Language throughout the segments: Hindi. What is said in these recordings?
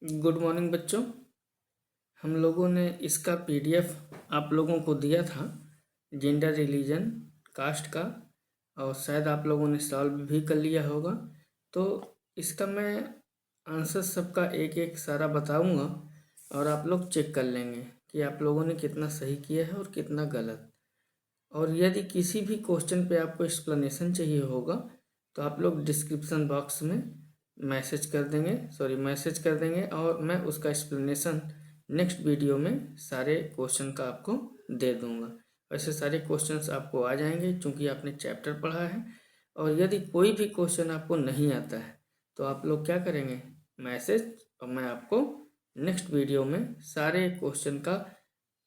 गुड मॉर्निंग बच्चों। हम लोगों ने इसका पीडीएफ आप लोगों को दिया था जेंडर रिलीजन कास्ट का, और शायद आप लोगों ने सॉल्व भी कर लिया होगा। तो इसका मैं आंसर सबका एक एक सारा बताऊंगा और आप लोग चेक कर लेंगे कि आप लोगों ने कितना सही किया है और कितना गलत। और यदि किसी भी क्वेश्चन पे आपको एक्सप्लेनेशन चाहिए होगा तो आप लोग डिस्क्रिप्शन बॉक्स में मैसेज कर देंगे और मैं उसका एक्सप्लेनेशन नेक्स्ट वीडियो में सारे क्वेश्चन का आपको दे दूंगा। वैसे सारे क्वेश्चंस आपको आ जाएंगे क्योंकि आपने चैप्टर पढ़ा है। और यदि कोई भी क्वेश्चन आपको नहीं आता है तो आप लोग क्या करेंगे, मैसेज, और मैं आपको नेक्स्ट वीडियो में सारे क्वेश्चन का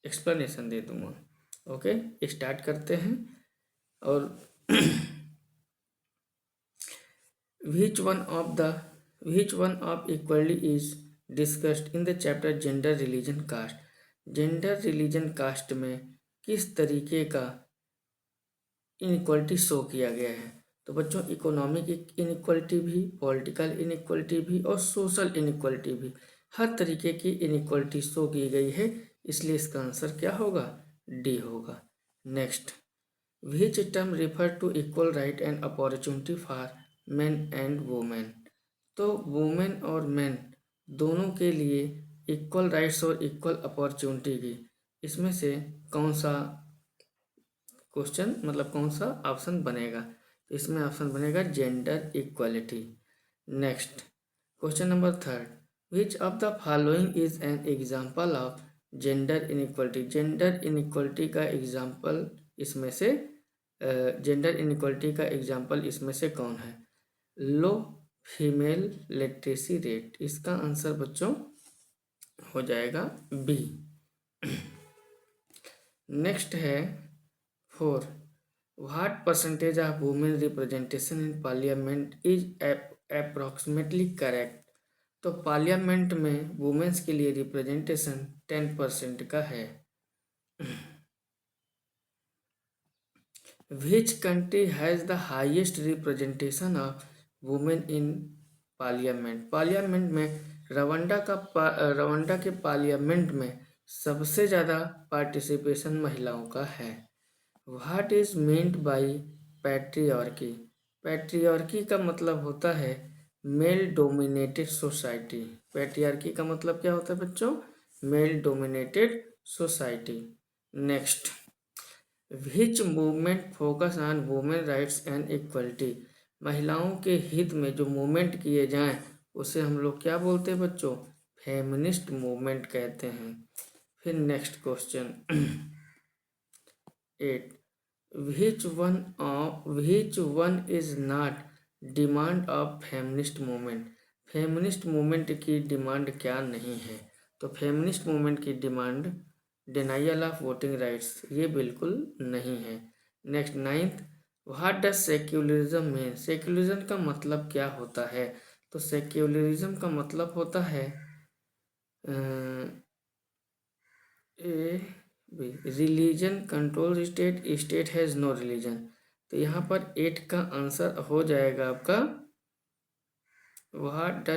एक्सप्लेनेशन दे दूंगा। ओके, स्टार्ट करते हैं। और which one of equality is discussed in the chapter gender religion caste? Gender religion caste में किस तरीके का इनइक्वलिटी शो किया गया है? तो बच्चों, इकोनॉमिक इनइक्वलिटी भी, पॉलिटिकल इनइक्वलिटी भी और सोशल इनइक्वलिटी भी, हर तरीके की इनइक्वलिटी शो की गई है। इसलिए इसका आंसर क्या होगा? डी होगा। Next, which term refer to equal right and opportunity for men and women? तो वुमेन और मेन दोनों के लिए इक्वल राइट्स और इक्वल अपॉर्चुनिटी की, इसमें से कौन सा क्वेश्चन, मतलब कौन सा ऑप्शन बनेगा? तो इसमें ऑप्शन बनेगा gender equality. Next, question number third, which of the following is an example of gender inequality? Gender inequality का एग्जाम्पल इसमें से जेंडर इनइक्वलिटी का एग्जाम्पल इसमें से कौन है? लो फीमेल लिटरेसी रेट। इसका आंसर बच्चों हो जाएगा बी। नेक्स्ट है four, what percentage of women representation in parliament is approximately correct? तो पार्लियामेंट में वुमेन्स के लिए रिप्रेजेंटेशन 10% का है। Which country has the highest representation of women in parliament? Parliament में रवांडा के पार्लियामेंट में सबसे ज़्यादा पार्टिसिपेशन महिलाओं का है। What is meant by patriarchy? Patriarchy का मतलब होता है मेल डोमिनेटेड सोसाइटी। पैट्रियार्की का मतलब क्या होता है बच्चों? Male dominated society. Next, which movement focus on women rights and equality? महिलाओं के हित में जो मूवमेंट किए जाएं उसे हम लोग क्या बोलते हैं बच्चों? फेमिनिस्ट मूवमेंट कहते हैं। फिर next question 8, which one is not demand of feminist movement? Feminist movement की डिमांड क्या नहीं है? तो फेमिनिस्ट मूवमेंट की डिमांड डिनाइयल ऑफ वोटिंग राइट्स, ये बिल्कुल नहीं है। Next, ninth, what does secularism mean? Secularism का मतलब क्या होता है? तो सेक्युलरिज्म का मतलब होता है religion control state, state has no religion. तो यहाँ पर 8 का आंसर हो जाएगा आपका what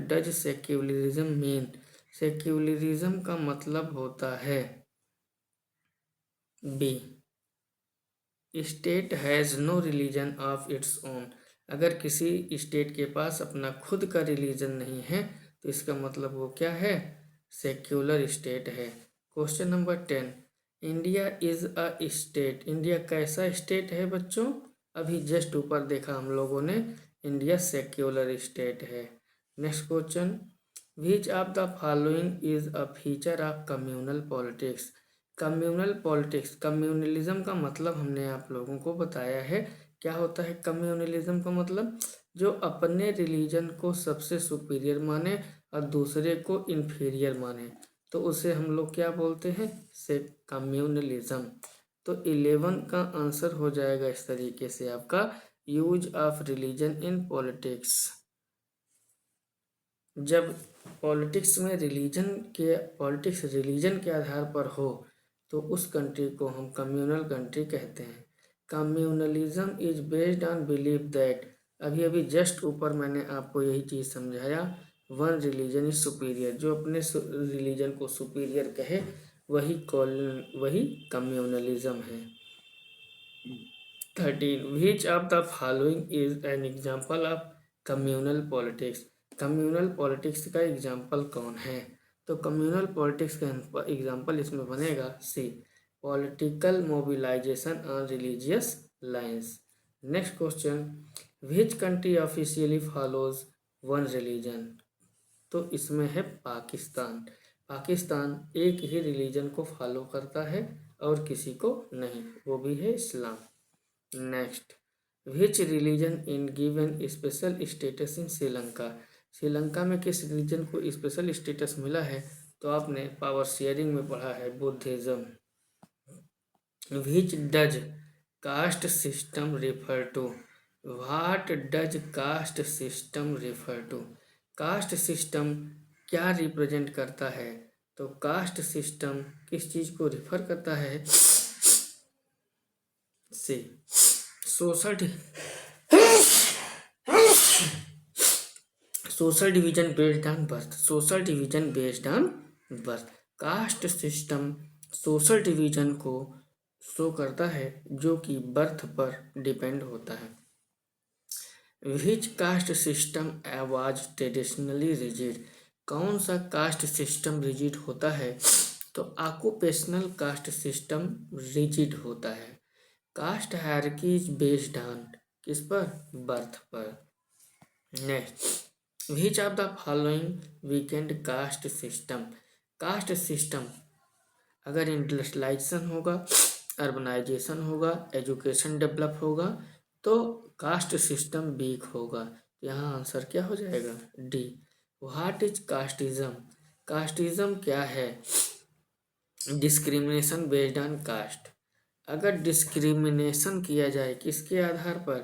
does secularism mean? Secularism का मतलब होता है B, state has no religion of its own. अगर किसी स्टेट के पास अपना खुद का रिलीजन नहीं है तो इसका मतलब वो क्या है? सेक्युलर स्टेट है। Question number 10, India is a state. India कैसा स्टेट है बच्चों? अभी जस्ट ऊपर देखा हम लोगों ने, इंडिया सेक्युलर स्टेट है। Next question, which of the following is a feature of communal politics? Communal politics, communalism का मतलब हमने आप लोगों को बताया है। क्या होता है कम्युनलिज्म का मतलब? जो अपने रिलीजन को सबसे सुपीरियर माने और दूसरे को इन्फीरियर माने, तो उसे हम लोग क्या बोलते हैं? से कम्युनलिज्म। तो 11 का आंसर हो जाएगा इस तरीके से आपका use of religion in politics. जब पॉलिटिक्स रिलीजन के आधार पर हो तो उस कंट्री को हम कम्युनल कंट्री कहते हैं। Communalism is based on believe that अभी अभी जस्ट ऊपर मैंने आपको यही चीज़ समझाया, वन रिलीजन इज सुपीरियर, जो अपने रिलीजन को सुपीरियर कहे वही कम्युनलिज्म है। 13 which of the following is an example of communal politics. Communal politics का एग्जाम्पल कौन है? तो कम्युनल पॉलिटिक्स का एग्जाम्पल इसमें बनेगा c, political mobilisation on religious lines. Next question, which country officially follows one religion? तो इसमें है पाकिस्तान। पाकिस्तान एक ही रिलीजन को फॉलो करता है और किसी को नहीं, वो भी है Islam. Next, which religion in given special status in Sri Lanka? Sri Lanka में किस रिलीजन को स्पेशल स्टेटस मिला है? तो आपने पावर शेयरिंग में पढ़ा है, Buddhism. Which does caste system refer to? What does caste system refer to? Caste system क्या रिप्रेजेंट करता है? तो कास्ट सिस्टम किस चीज को रिफर करता है? से social division based on birth. Social division based on birth. Caste system social division को शो करता है जो कि बर्थ पर डिपेंड होता है। Which caste system was traditionally rigid? कौन सा कास्ट सिस्टम रिजिड होता है? तो ऑक्यूपेशनल कास्ट सिस्टम रिजिड होता है। Caste hierarchy is based on किस पर? बर्थ पर। Next, which of the following weekend caste system? Caste system अगर इंडस्ट्रियलाइजेशन होगा, अर्बनाइजेशन होगा, एजुकेशन डेवलप होगा तो कास्ट सिस्टम वीक होगा। यहाँ आंसर क्या हो जाएगा? D. What is casteism? Casteism क्या है? Discrimination based on caste. अगर डिस्क्रिमिनेशन किया जाए किसके आधार पर?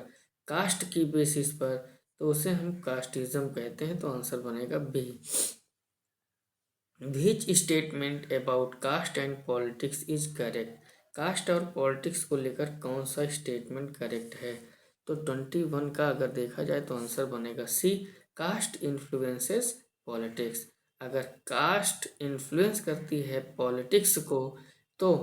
कास्ट की बेसिस पर, तो उसे हम कास्टिज्म कहते हैं। तो आंसर बनेगा B. Which statement about caste and politics is correct? Caste और पॉलिटिक्स को लेकर कौन सा स्टेटमेंट करेक्ट है? तो 21 का अगर देखा जाए तो आंसर बनेगा सी, कास्ट इन्फ्लुएंसेस पॉलिटिक्स। अगर कास्ट इन्फ्लुएंस करती है पॉलिटिक्स को तो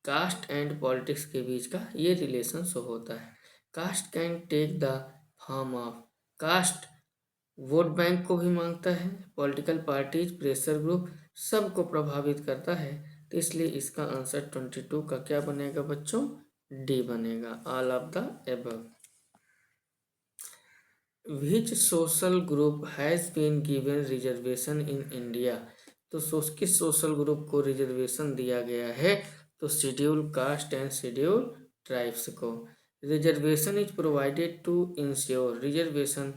कास्ट एंड पॉलिटिक्स के बीच का ये रिलेशन शो होता है। Caste can take the form of, caste vote bank को भी मांगता है, पॉलिटिकल पार्टीज, प्रेशर ग्रुप, सबको प्रभावित करता है। तो इसलिए इसका आंसर 22 का क्या बनेगा बच्चों? डी बनेगा, all of the above. Which social group has been given reservation in India? तो किस सोशल ग्रुप को रिजर्वेशन दिया गया है? तो schedule caste and schedule tribes को। Reservation is provided to ensure, reservation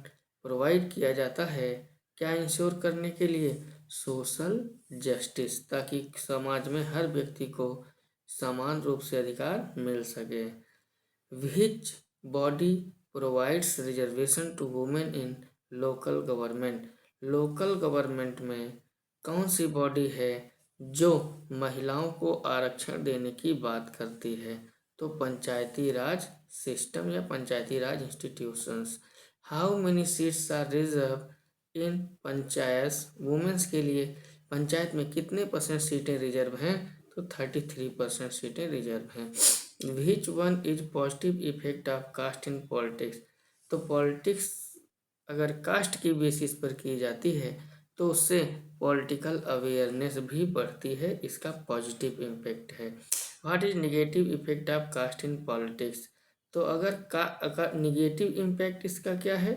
provide किया जाता है क्या इंश्योर करने के लिए? सोशल जस्टिस, ताकि समाज में हर व्यक्ति को समान रूप से अधिकार मिल सके। Which body provides reservation to women in local government? Local government में कौन सी बॉडी है जो महिलाओं को आरक्षण देने की बात करती है? तो पंचायती राज सिस्टम या Panchayati Raj institutions. How many seats are reserve in panchayat womens के लिए? पंचायत में कितने % सीटें रिजर्व हैं? तो 33% सीटें रिजर्व हैं। Which one is positive effect of caste in politics? तो पॉलिटिक्स अगर कास्ट की बेसिस पर की जाती है तो उससे पॉलिटिकल अवेयरनेस भी बढ़ती है, इसका पॉजिटिव इम्पैक्ट है। What is negative effect of caste in politics? तो अगर निगेटिव इम्पैक्ट इसका क्या है?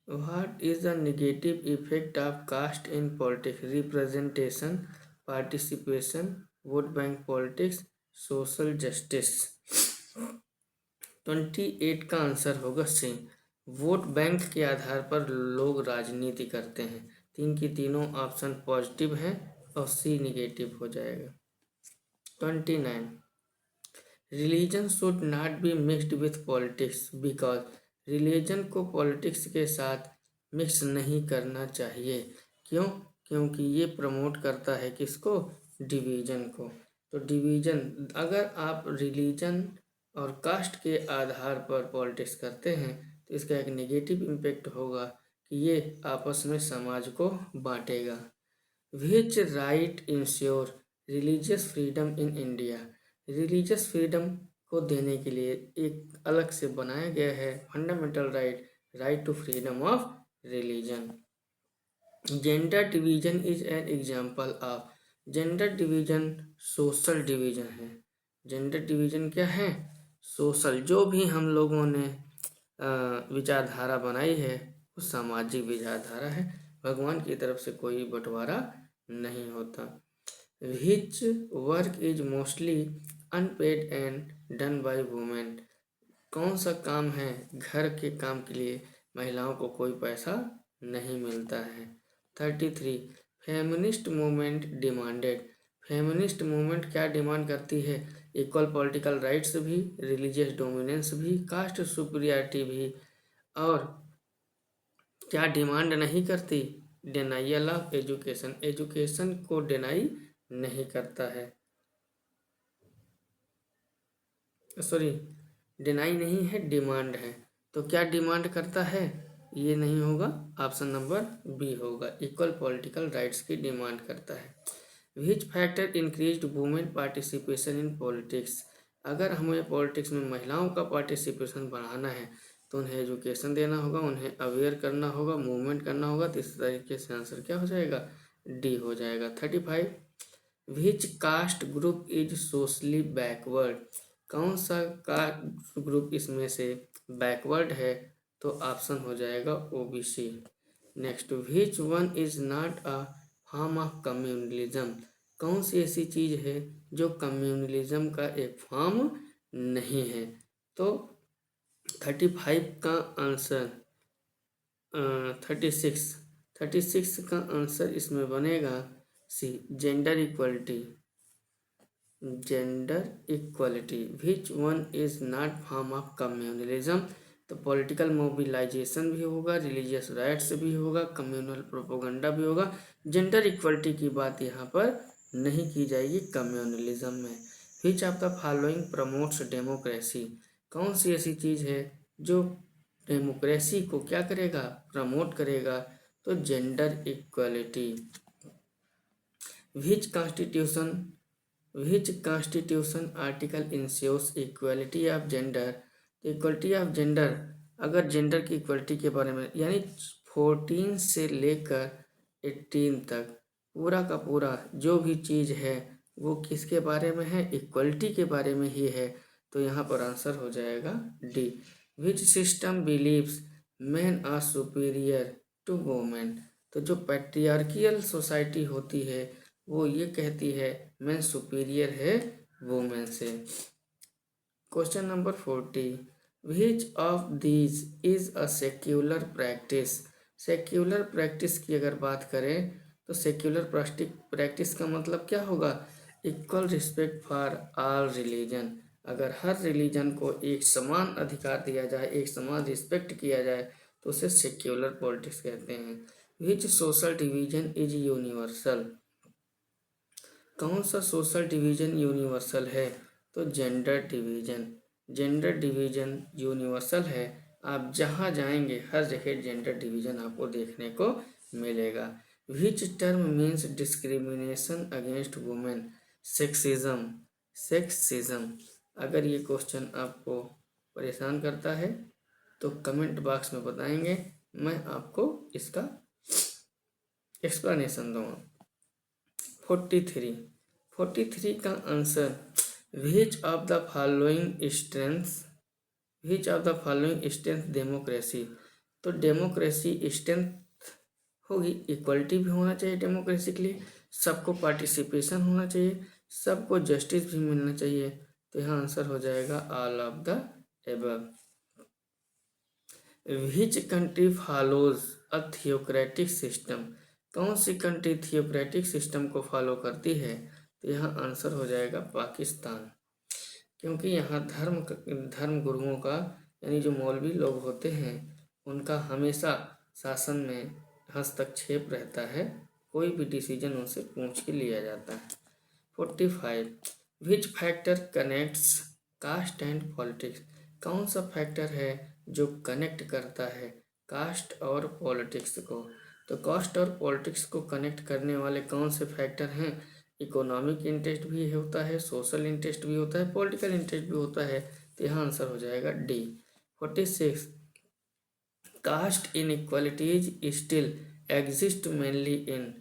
What is the negative effect of caste in politics? Representation, participation, vote bank politics, social justice. 28 का आंसर होगा सी, वोट बैंक के आधार पर लोग राजनीति करते हैं। तीन की तीनों ऑप्शन पॉजिटिव हैं और सी निगेटिव हो जाएगा। 29, religion should not be mixed with politics because, religion को पॉलिटिक्स के साथ मिक्स नहीं करना चाहिए। क्यों? क्योंकि ये प्रमोट करता है किसको? डिवीजन को। तो डिवीजन, अगर आप रिलीजन और कास्ट के आधार पर पॉलिटिक्स करते हैं तो इसका एक नेगेटिव इम्पैक्ट होगा कि ये आपस में समाज को बांटेगा। Which right ensure religious freedom in India. Religious freedom को देने के लिए एक अलग से बनाया गया है fundamental right, right to freedom of religion. Gender division is an example of. Gender division social division है। जेंडर डिवीजन क्या है? सोशल। जो भी हम लोगों ने विचारधारा बनाई है वो सामाजिक विचारधारा है। भगवान की तरफ से कोई बंटवारा नहीं होता। Which work is mostly unpaid and done by women. कौन सा काम है घर के काम के लिए महिलाओं को कोई पैसा नहीं मिलता है। 33 feminist movement demanded. Feminist movement क्या डिमांड करती है? इक्वल पॉलिटिकल राइट्स भी, रिलीजियस डोमिनेंस भी, कास्ट सुपीरियरिटी भी, और क्या डिमांड नहीं करती? डिनाइयल ऑफ एजुकेशन। एजुकेशन को डिनाई नहीं करता है, सॉरी डिनाई नहीं है, डिमांड है। तो क्या डिमांड करता है? ये नहीं होगा, ऑप्शन नंबर बी होगा, इक्वल पॉलिटिकल राइट्स की डिमांड करता है। Which factor increased women participation in politics. अगर हमें पॉलिटिक्स में महिलाओं का पार्टिसिपेशन बढ़ाना है तो उन्हें एजुकेशन देना होगा, उन्हें अवेयर करना होगा, मूवमेंट करना होगा। तो इस तरीके से आंसर क्या हो जाएगा? डी हो जाएगा। 35 which caste group is socially backward. कौन सा कास्ट ग्रुप इसमें से बैकवर्ड है? तो ऑप्शन हो जाएगा OBC. Next, which one is not a form of communalism. कौन सी ऐसी चीज है जो कम्युनलिज्म का एक फॉर्म नहीं है? तो 35 का आंसर 36 का आंसर इसमें बनेगा C, gender equality. Gender equality. Which one is not form of communalism. तो पॉलिटिकल मोबिलाइजेशन भी होगा, रिलीजियस राइट्स भी होगा, कम्युनल प्रोपोगंडा भी होगा। जेंडर इक्वलिटी की बात यहाँ पर नहीं की जाएगी कम्युनलिज्म में। विच of the following promotes democracy. कौन सी ऐसी चीज है जो डेमोक्रेसी को क्या करेगा? प्रमोट करेगा। तो gender equality. Which constitution article ensures equality of gender. Equality of gender, अगर जेंडर की इक्वलिटी के बारे में, यानी 14 से लेकर 18 तक पूरा का पूरा जो भी चीज़ है वो किसके बारे में है? इक्वलिटी के बारे में ही है। तो यहाँ पर आंसर हो जाएगा D. Which system believes man are superior to women. तो जो पैट्रियार्कियल सोसाइटी होती है वो ये कहती है मैन सुपीरियर है वुमेन से। Question number 40, which of these is a secular practice. Secular practice की अगर बात करें तो सेक्युलर प्रैक्टिस का मतलब क्या होगा? Equal respect for all religion. अगर हर रिलीजन को एक समान अधिकार दिया जाए, एक समान रिस्पेक्ट किया जाए तो उसे सेक्युलर पॉलिटिक्स कहते हैं। विच सोशल डिवीजन इज यूनिवर्सल। कौन सा सोशल डिवीजन यूनिवर्सल है? तो gender division. Gender division universal है। आप जहाँ जाएंगे हर जगह जेंडर डिवीजन आपको देखने को मिलेगा। विच term means discrimination against women. Sexism. Sexism. अगर ये क्वेश्चन आपको परेशान करता है तो कमेंट बॉक्स में बताएंगे, मैं आपको इसका एक्सप्लेनेशन दूंगा। 43 का answer, which of the following strength democracy. तो डेमोक्रेसी स्ट्रेंथ होगी, इक्वलिटी भी होना चाहिए डेमोक्रेसी के लिए, सबको पार्टिसिपेशन होना चाहिए, सबको जस्टिस भी मिलना चाहिए। तो यहाँ आंसर हो जाएगा all of the above. Which country follows a theocratic system. कौन सी कंट्री थियोक्रेटिक सिस्टम को फॉलो करती है? तो यहाँ आंसर हो जाएगा पाकिस्तान, क्योंकि यहाँ धर्म गुरुओं का, यानी जो मौलवी लोग होते हैं उनका हमेशा शासन में हस्तक्षेप रहता है, कोई भी डिसीजन उनसे पूछ के लिया जाता है। 45 which factor connects caste and politics, कौन सा फैक्टर है जो कनेक्ट करता है कास्ट और पॉलिटिक्स को? तो कास्ट और पॉलिटिक्स को कनेक्ट करने वाले कौन से फैक्टर हैं? इकोनॉमिक इंटरेस्ट भी होता है, सोशल इंटरेस्ट भी होता है, पॉलिटिकल इंटरेस्ट भी होता है। तो यहाँ आंसर हो जाएगा D. 46, caste inequalities still exist mainly in,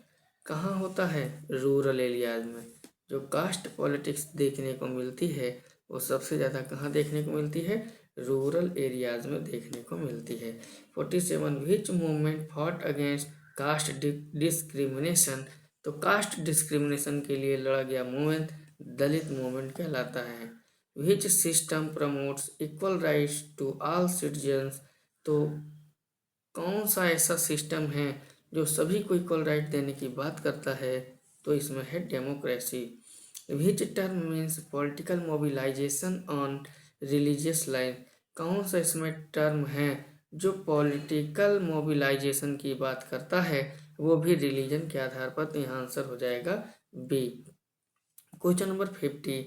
कहाँ होता है? रूरल एरियाज में। जो कास्ट पॉलिटिक्स देखने को मिलती है वो सबसे ज़्यादा कहाँ देखने को मिलती है? रूरल एरियाज में देखने को मिलती है। 47, which movement fought against caste discrimination, तो कास्ट डिस्क्रिमिनेशन के लिए लड़ा गया मूवमेंट दलित मूवमेंट कहलाता है। Which system promotes equal rights to all citizens, तो कौन सा ऐसा सिस्टम है जो सभी को इक्वल राइट देने की बात करता है? तो इसमें है democracy. Which term means political mobilisation on religious line, कौन सा इसमें टर्म है जो पॉलिटिकल मोबिलाइजेशन की बात करता है वो भी रिलीजन के आधार पर? तो यहाँ आंसर हो जाएगा B. Question number 50,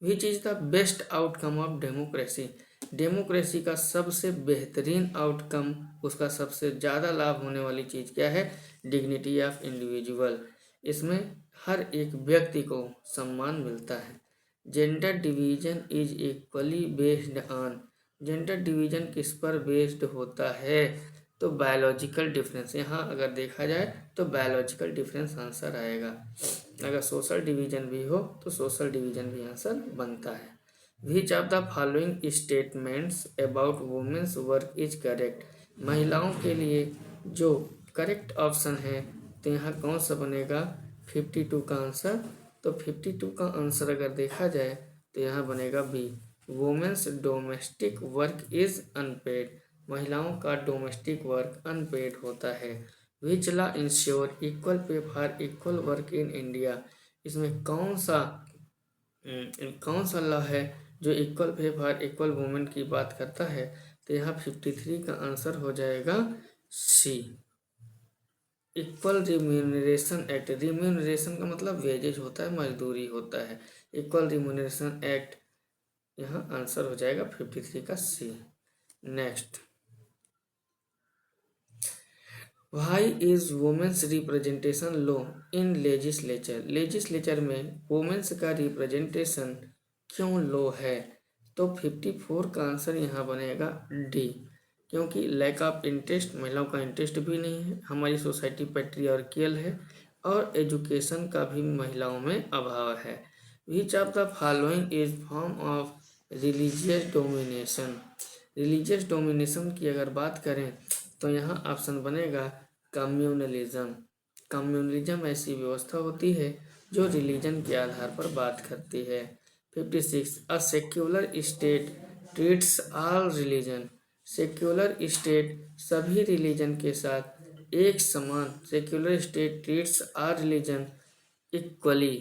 which is the best outcome of democracy, democracy का सबसे बेहतरीन आउटकम, उसका सबसे ज़्यादा लाभ होने वाली चीज़ क्या है? डिग्निटी ऑफ इंडिविजुअल, इसमें हर एक व्यक्ति को सम्मान मिलता है। Gender division is equally based on, gender division किस पर बेस्ड होता है? तो बायोलॉजिकल डिफरेंस, यहाँ अगर देखा जाए तो बायोलॉजिकल डिफरेंस आंसर आएगा। अगर सोशल डिवीजन भी हो तो सोशल डिवीजन भी आंसर बनता है। Which of the following statements about women's work is correct, महिलाओं के लिए जो करेक्ट ऑप्शन है तो यहाँ कौन सा बनेगा? 52 का आंसर। तो 52 का आंसर अगर देखा जाए तो यहाँ बनेगा B, women's domestic work is unpaid, महिलाओं का डोमेस्टिक वर्क अनपेड होता है। Which law ensure equal pay for equal work in India, इसमें कौन सा लॉ है जो equal pay for equal women की बात करता है? तो यहाँ 53 का आंसर हो जाएगा C, equal remuneration act. Remuneration का मतलब वेजेज होता है, मजदूरी होता है। इक्वल रिम्यूनरेशन एक्ट, यहाँ आंसर हो जाएगा 53 का C. Next, why is womens representation low in legislature, legislature में वुमेन्स का रिप्रेजेंटेशन क्यों लो है? तो 54 का आंसर यहाँ बनेगा डी, क्योंकि लैक ऑफ इंटरेस्ट, महिलाओं का इंटरेस्ट भी नहीं है, हमारी सोसाइटी पैट्रियार्कियल है और एजुकेशन का भी महिलाओं में अभाव है। Which of the following is form of religious domination, religious domination की अगर बात करें तो यहाँ ऑप्शन बनेगा कम्युनलिज्म। कम्युनलिज्म ऐसी व्यवस्था होती है जो रिलीजन के आधार पर बात करती है। 56, a secular state treats all religion, secular state सभी रिलीजन के साथ एक समान, secular state treats all religion equally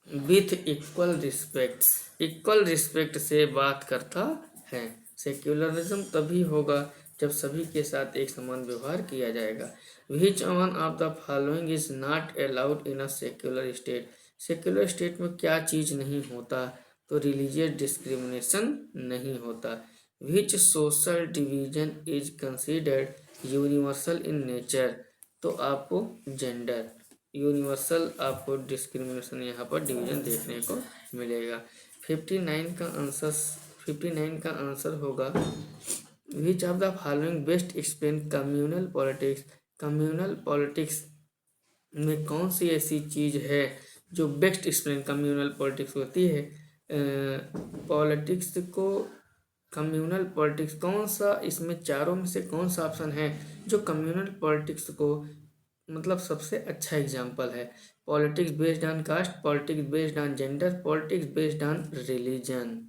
with equal respect, equal respect से बात करता है। सेक्युलरिज्म तभी होगा जब सभी के साथ एक समान व्यवहार किया जाएगा। Which one of the following is not allowed in a secular state, secular state में क्या चीज़ नहीं होता? तो रिलीजियस डिस्क्रिमिनेशन नहीं होता। Which social division is considered universal in nature, तो आपको जेंडर, यूनिवर्सल आपको डिस्क्रिमिनेशन यहाँ पर डिवीजन देखने को मिलेगा। 59 का आंसर होगा विच of the following best explain communal politics, communal politics में कौन सी ऐसी चीज़ है जो बेस्ट एक्सप्लेन कम्युनल पॉलिटिक्स होती है? पॉलिटिक्स को, कम्युनल पॉलिटिक्स कौन सा, इसमें चारों में से कौन सा ऑप्शन है जो कम्युनल पॉलिटिक्स को मतलब सबसे अच्छा एग्जाम्पल है? Politics based on caste, politics based on gender, politics based on religion.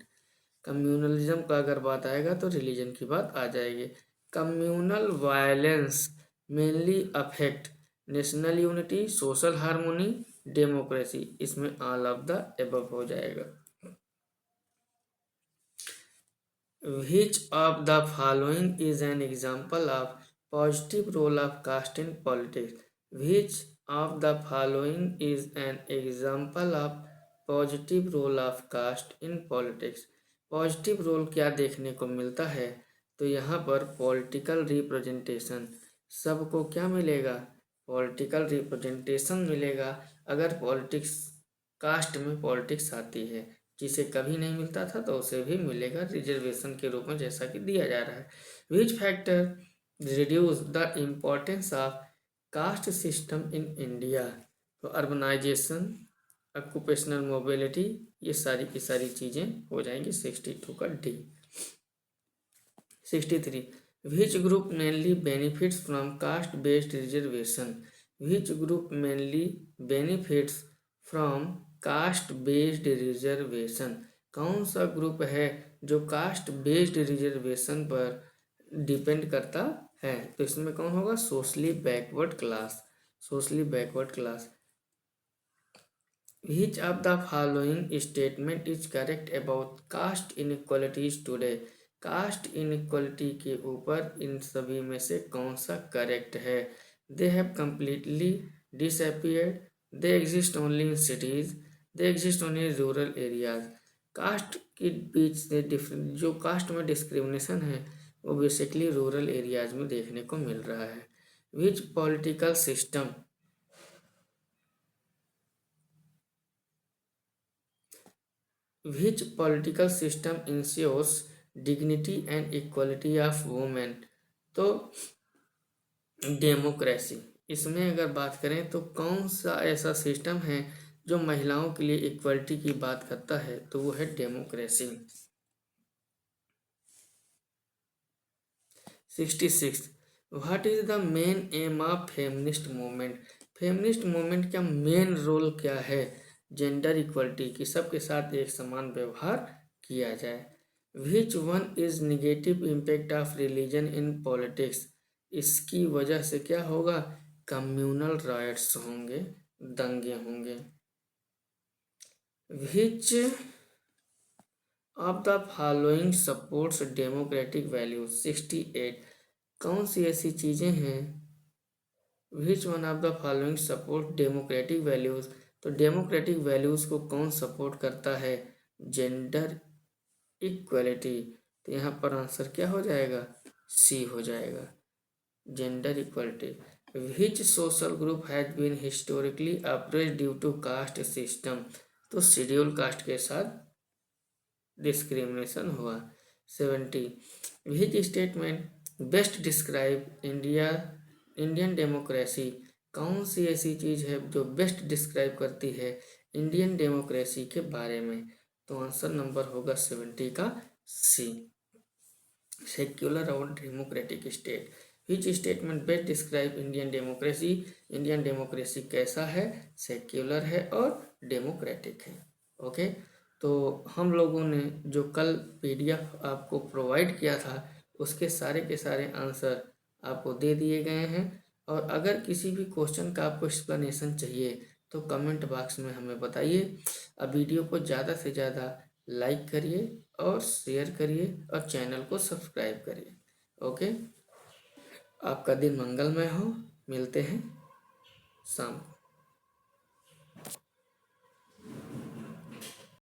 Communalism का अगर बात आएगा तो रिलीजन की बात आ जाएगी। Communal violence mainly affect national unity, social harmony, democracy, इसमें ऑल ऑफ द एबव हो जाएगा। Which of the following is an example of positive role of caste in politics? Which of the following is an example of positive role of caste in politics. Positive role क्या देखने को मिलता है, तो यहाँ पर पॉलिटिकल रिप्रेजेंटेशन, सबको क्या मिलेगा, पॉलिटिकल रिप्रेजेंटेशन मिलेगा अगर पॉलिटिक्स, कास्ट में पॉलिटिक्स आती है, जिसे कभी नहीं मिलता था तो उसे भी मिलेगा रिजर्वेशन के रूप में, जैसा कि दिया जा रहा है। Which factor reduce the importance of caste system in India, तो अर्बनाइजेशन, ऑक्यूपेशनल मोबिलिटी, ये सारी की सारी चीज़ें हो जाएंगी 62 का D. 63 which group mainly benefits from caste based reservation, which group mainly benefits from caste based reservation, कौन सा ग्रुप है जो कास्ट बेस्ड रिजर्वेशन पर डिपेंड करता है, तो इसमें कौन होगा, socially backward class, socially backward class. Which of the following statement is correct about caste inequalities today? Caste inequality के ऊपर इन सभी में से कौन सा करेक्ट है? They have completely disappeared, they exist only in cities, they exist only in rural areas. Caste के बीच से डिफरेंट, जो कास्ट में डिस्क्रिमिनेशन है वो बेसिकली रूरल एरियाज में देखने को मिल रहा है। विच political system, which political system ensures dignity and equality of women, तो डेमोक्रेसी। इसमें अगर बात करें तो कौन सा ऐसा सिस्टम है जो महिलाओं के लिए इक्वलिटी की बात करता है, तो वो है democracy. 66 what is the main M of feminist movement, feminist movement का मेन रोल क्या है, जेंडर इक्वलिटी की, सबके साथ एक समान व्यवहार किया जाए। विच one is negative impact of religion in politics, इसकी वजह से क्या होगा, कम्युनल राइट्स होंगे, दंगे होंगे। विच of the following supports democratic values, 68 कौन सी ऐसी चीजें हैं, which one of the following support democratic values, तो डेमोक्रेटिक वैल्यूज को कौन सपोर्ट करता है, जेंडर इक्वलिटी, तो यहाँ पर आंसर क्या हो जाएगा, सी हो जाएगा, gender equality. Which social group has been historically oppressed due to caste system, तो शेड्यूल कास्ट के साथ डिस्क्रिमिनेशन हुआ। 70 which statement best describe Indian democracy, कौन सी ऐसी चीज़ है जो बेस्ट डिस्क्राइब करती है इंडियन डेमोक्रेसी के बारे में, तो आंसर नंबर होगा 70 का सी, सेक्युलर और डेमोक्रेटिक स्टेट। विच statement best describe Indian democracy, Indian democracy कैसा है, सेक्युलर है और डेमोक्रेटिक है। ओके, तो हम लोगों ने जो कल PDF आपको प्रोवाइड किया था उसके सारे के सारे आंसर आपको दे दिए गए हैं, और अगर किसी भी क्वेश्चन का आपको एक्सप्लेनेशन चाहिए तो कमेंट बॉक्स में हमें बताइए। अब वीडियो को ज़्यादा से ज़्यादा लाइक करिए और शेयर करिए और चैनल को सब्सक्राइब करिए। ओके, आपका दिन मंगलमय हो, मिलते हैं शाम को।